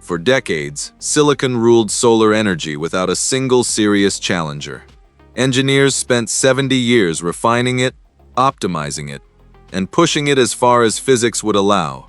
For decades, silicon ruled solar energy without a single serious challenger. Engineers spent 70 years refining it, optimizing it, and pushing it as far as physics would allow.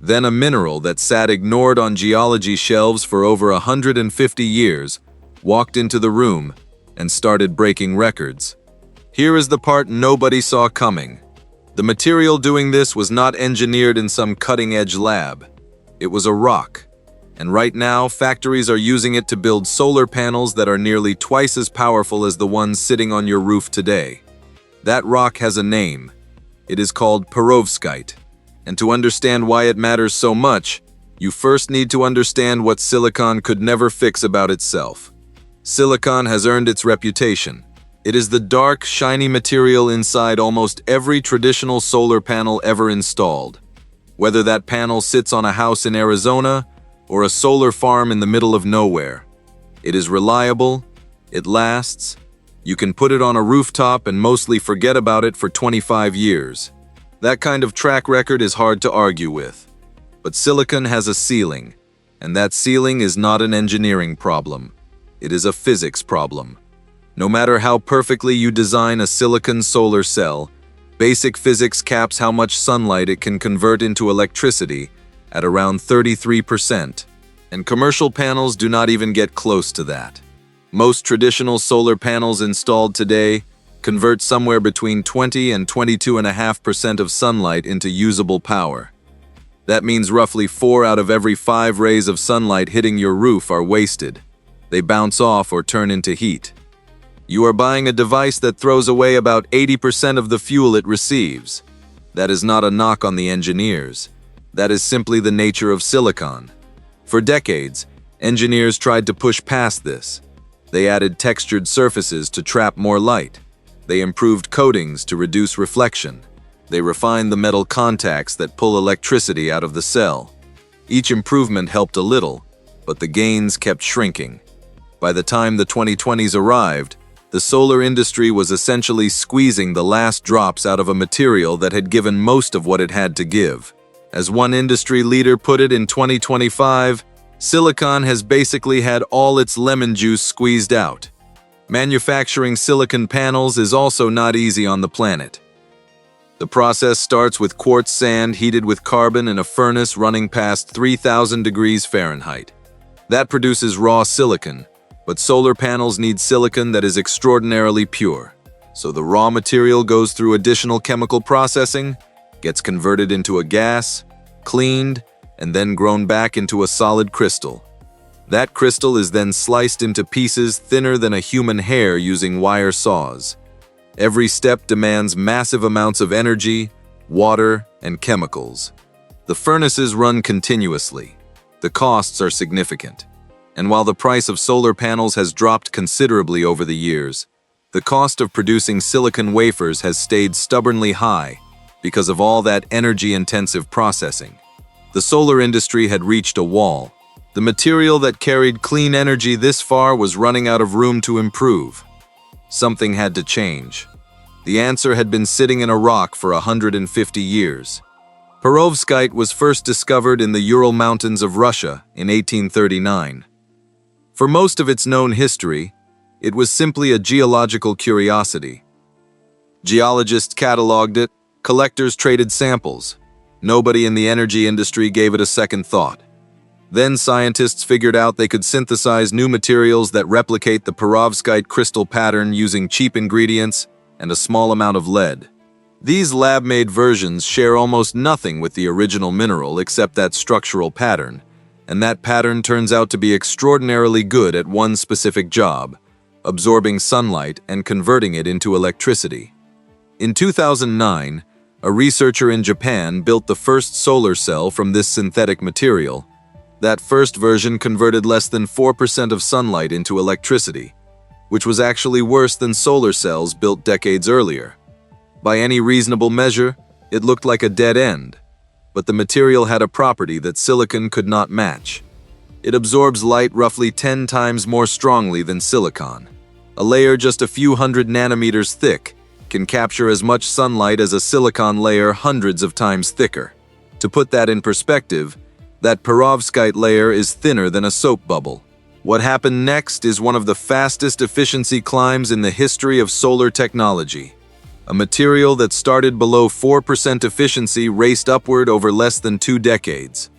Then a mineral that sat ignored on geology shelves for over 150 years walked into the room and started breaking records. Here is the part nobody saw coming. The material doing this was not engineered in some cutting-edge lab. It was a rock. And right now, factories are using it to build solar panels that are nearly twice as powerful as the ones sitting on your roof today. That rock has a name. It is called perovskite. And to understand why it matters so much, you first need to understand what silicon could never fix about itself. Silicon has earned its reputation. It is the dark, shiny material inside almost every traditional solar panel ever installed. Whether that panel sits on a house in Arizona or a solar farm in the middle of nowhere. It is reliable, it lasts, you can put it on a rooftop and mostly forget about it for 25 years. That kind of track record is hard to argue with. But silicon has a ceiling, and that ceiling is not an engineering problem. It is a physics problem. No matter how perfectly you design a silicon solar cell, basic physics caps how much sunlight it can convert into electricity at around 33%, and commercial panels do not even get close to that. Most traditional solar panels installed today convert somewhere between 20 and 22.5% of sunlight into usable power. That means roughly 4 out of every 5 rays of sunlight hitting your roof are wasted. They bounce off or turn into heat. You are buying a device that throws away about 80% of the fuel it receives. That is not a knock on the engineers. That is simply the nature of silicon. For decades, engineers tried to push past this. They added textured surfaces to trap more light. They improved coatings to reduce reflection. They refined the metal contacts that pull electricity out of the cell. Each improvement helped a little, but the gains kept shrinking. By the time the 2020s arrived, the solar industry was essentially squeezing the last drops out of a material that had given most of what it had to give. As one industry leader put it in 2025, silicon has basically had all its lemon juice squeezed out. Manufacturing silicon panels is also not easy on the planet. The process starts with quartz sand heated with carbon in a furnace running past 3,000 degrees Fahrenheit. That produces raw silicon, but solar panels need silicon that is extraordinarily pure. So the raw material goes through additional chemical processing, gets converted into a gas, cleaned, and then grown back into a solid crystal. That crystal is then sliced into pieces thinner than a human hair using wire saws. Every step demands massive amounts of energy, water, and chemicals. The furnaces run continuously. The costs are significant. And while the price of solar panels has dropped considerably over the years, the cost of producing silicon wafers has stayed stubbornly high because of all that energy-intensive processing. The solar industry had reached a wall. The material that carried clean energy this far was running out of room to improve. Something had to change. The answer had been sitting in a rock for 150 years. Perovskite was first discovered in the Ural Mountains of Russia in 1839. For most of its known history, it was simply a geological curiosity. Geologists cataloged it, collectors traded samples. Nobody in the energy industry gave it a second thought. Then scientists figured out they could synthesize new materials that replicate the perovskite crystal pattern using cheap ingredients and a small amount of lead. These lab-made versions share almost nothing with the original mineral except that structural pattern, and that pattern turns out to be extraordinarily good at one specific job, absorbing sunlight and converting it into electricity. In 2009, a researcher in Japan built the first solar cell from this synthetic material. That first version converted less than 4% of sunlight into electricity, which was actually worse than solar cells built decades earlier. By any reasonable measure, it looked like a dead end, but the material had a property that silicon could not match. It absorbs light roughly 10 times more strongly than silicon. A layer just a few hundred nanometers thick can capture as much sunlight as a silicon layer hundreds of times thicker. To put that in perspective, That perovskite layer is thinner than a soap bubble. What happened next is one of the fastest efficiency climbs in the history of solar technology. A material that started below 4% efficiency raced upward over less than 2 decades.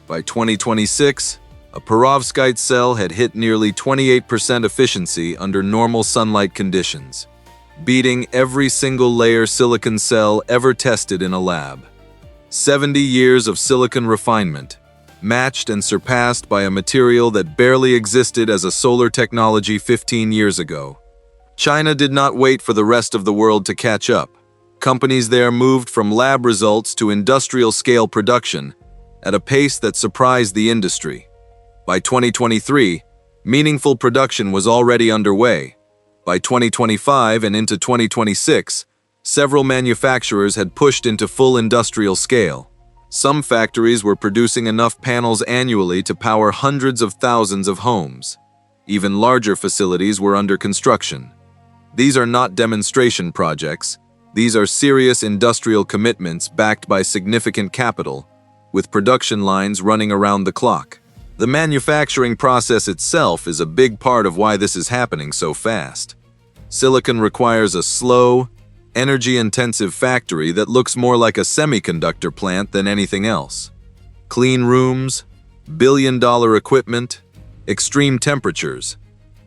By 2026, a perovskite cell had hit nearly 28% efficiency under normal sunlight conditions, beating every single layer silicon cell ever tested in a lab. 70 years of silicon refinement, matched and surpassed by a material that barely existed as a solar technology 15 years ago. China did not wait for the rest of the world to catch up. Companies there moved from lab results to industrial-scale production at a pace that surprised the industry. By 2023, meaningful production was already underway. By 2025 and into 2026, several manufacturers had pushed into full industrial scale. Some factories were producing enough panels annually to power hundreds of thousands of homes. Even larger facilities were under construction. These are not demonstration projects. These are serious industrial commitments backed by significant capital, with production lines running around the clock. The manufacturing process itself is a big part of why this is happening so fast. Silicon requires a slow, energy-intensive factory that looks more like a semiconductor plant than anything else. Clean rooms, billion-dollar equipment, extreme temperatures,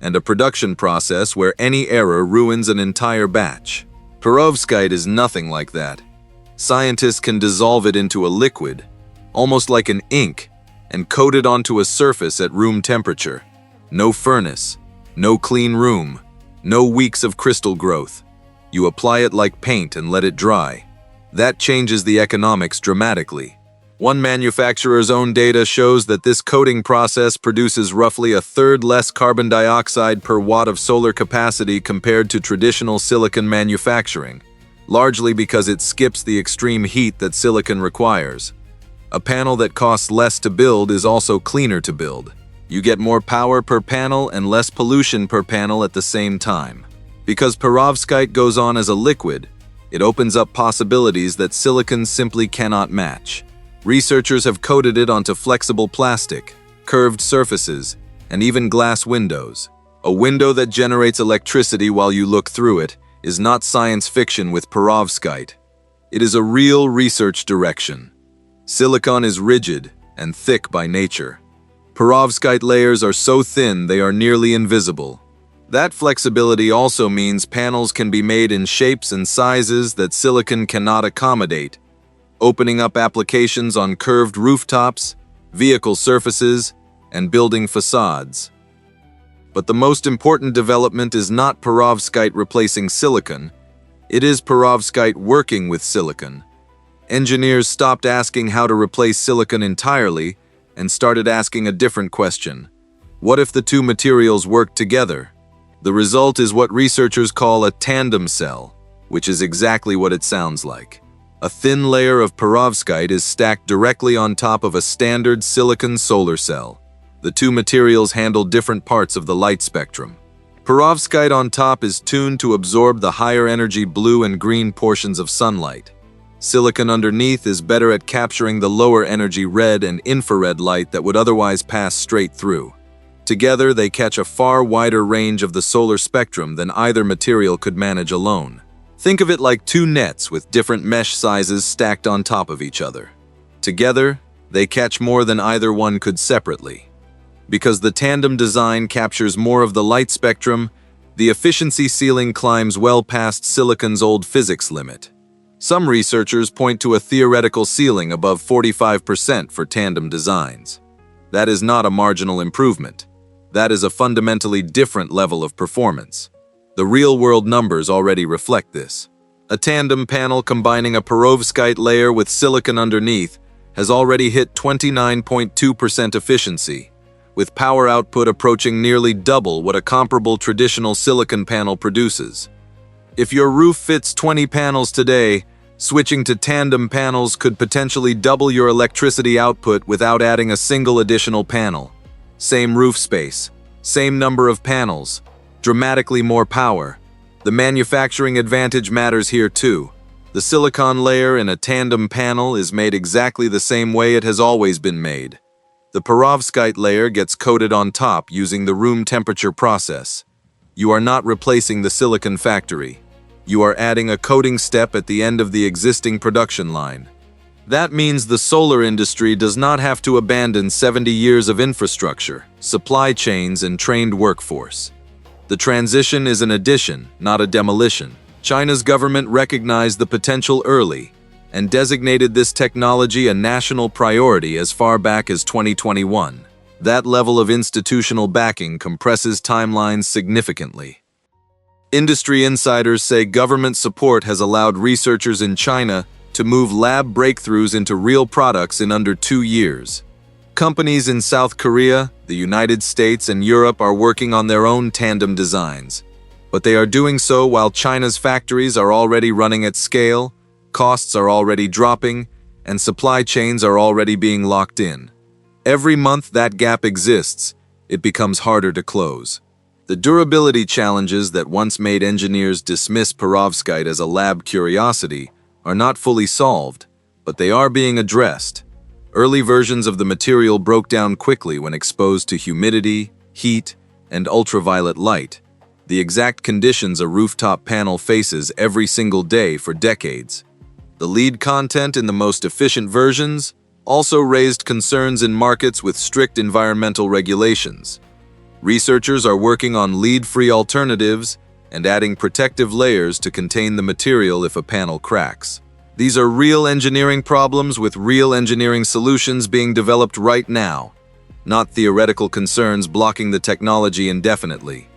and a production process where any error ruins an entire batch. Perovskite is nothing like that. Scientists can dissolve it into a liquid, almost like an ink, and coat it onto a surface at room temperature. No furnace, no clean room, no weeks of crystal growth. You apply it like paint and let it dry. That changes the economics dramatically. One manufacturer's own data shows that this coating process produces roughly a third less carbon dioxide per watt of solar capacity compared to traditional silicon manufacturing, largely because it skips the extreme heat that silicon requires. A panel that costs less to build is also cleaner to build. You get more power per panel and less pollution per panel at the same time. Because perovskite goes on as a liquid, it opens up possibilities that silicon simply cannot match. Researchers have coated it onto flexible plastic, curved surfaces, and even glass windows. A window that generates electricity while you look through it is not science fiction with perovskite. It is a real research direction. Silicon is rigid and thick by nature. Perovskite layers are so thin they are nearly invisible. That flexibility also means panels can be made in shapes and sizes that silicon cannot accommodate, opening up applications on curved rooftops, vehicle surfaces, and building facades. But the most important development is not perovskite replacing silicon. It is perovskite working with silicon. Engineers stopped asking how to replace silicon entirely and started asking a different question. What if the two materials work together? The result is what researchers call a tandem cell, which is exactly what it sounds like. A thin layer of perovskite is stacked directly on top of a standard silicon solar cell. The two materials handle different parts of the light spectrum. Perovskite on top is tuned to absorb the higher energy blue and green portions of sunlight. Silicon underneath is better at capturing the lower energy red and infrared light that would otherwise pass straight through. Together, they catch a far wider range of the solar spectrum than either material could manage alone. Think of it like two nets with different mesh sizes stacked on top of each other. Together, they catch more than either one could separately. Because the tandem design captures more of the light spectrum, the efficiency ceiling climbs well past silicon's old physics limit. Some researchers point to a theoretical ceiling above 45% for tandem designs. That is not a marginal improvement. That is a fundamentally different level of performance. The real-world numbers already reflect this. A tandem panel combining a perovskite layer with silicon underneath has already hit 29.2% efficiency, with power output approaching nearly double what a comparable traditional silicon panel produces. If your roof fits 20 panels today, switching to tandem panels could potentially double your electricity output without adding a single additional panel. Same roof space, same number of panels, dramatically more power. The manufacturing advantage matters here too. The silicon layer in a tandem panel is made exactly the same way it has always been made. The perovskite layer gets coated on top using the room temperature process. You are not replacing the silicon factory. You are adding a coating step at the end of the existing production line. That means the solar industry does not have to abandon 70 years of infrastructure, supply chains, and trained workforce. The transition is an addition, not a demolition. China's government recognized the potential early and designated this technology a national priority as far back as 2021. That level of institutional backing compresses timelines significantly. Industry insiders say government support has allowed researchers in China to move lab breakthroughs into real products in under 2 years. Companies in South Korea, the United States, and Europe are working on their own tandem designs, but they are doing so while China's factories are already running at scale, costs are already dropping, and supply chains are already being locked in. Every month that gap exists, it becomes harder to close. The durability challenges that once made engineers dismiss perovskite as a lab curiosity are not fully solved, but they are being addressed. Early versions of the material broke down quickly when exposed to humidity, heat, and ultraviolet light, the exact conditions a rooftop panel faces every single day for decades. The lead content in the most efficient versions also raised concerns in markets with strict environmental regulations. Researchers are working on lead-free alternatives and adding protective layers to contain the material if a panel cracks. These are real engineering problems with real engineering solutions being developed right now, not theoretical concerns blocking the technology indefinitely.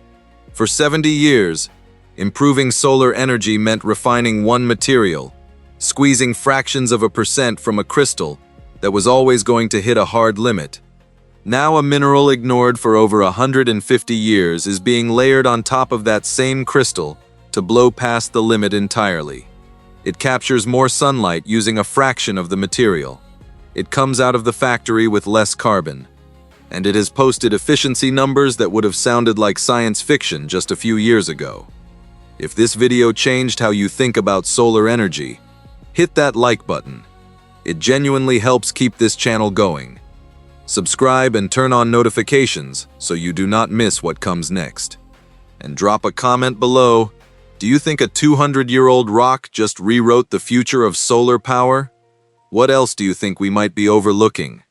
For 70 years, improving solar energy meant refining one material, squeezing fractions of a percent from a crystal that was always going to hit a hard limit. Now a mineral ignored for over 150 years is being layered on top of that same crystal to blow past the limit entirely. It captures more sunlight using a fraction of the material. It comes out of the factory with less carbon. And it has posted efficiency numbers that would have sounded like science fiction just a few years ago. If this video changed how you think about solar energy, hit that like button. It genuinely helps keep this channel going. Subscribe and turn on notifications so you do not miss what comes next. And drop a comment below. Do you think a 200-year-old rock just rewrote the future of solar power? What else do you think we might be overlooking?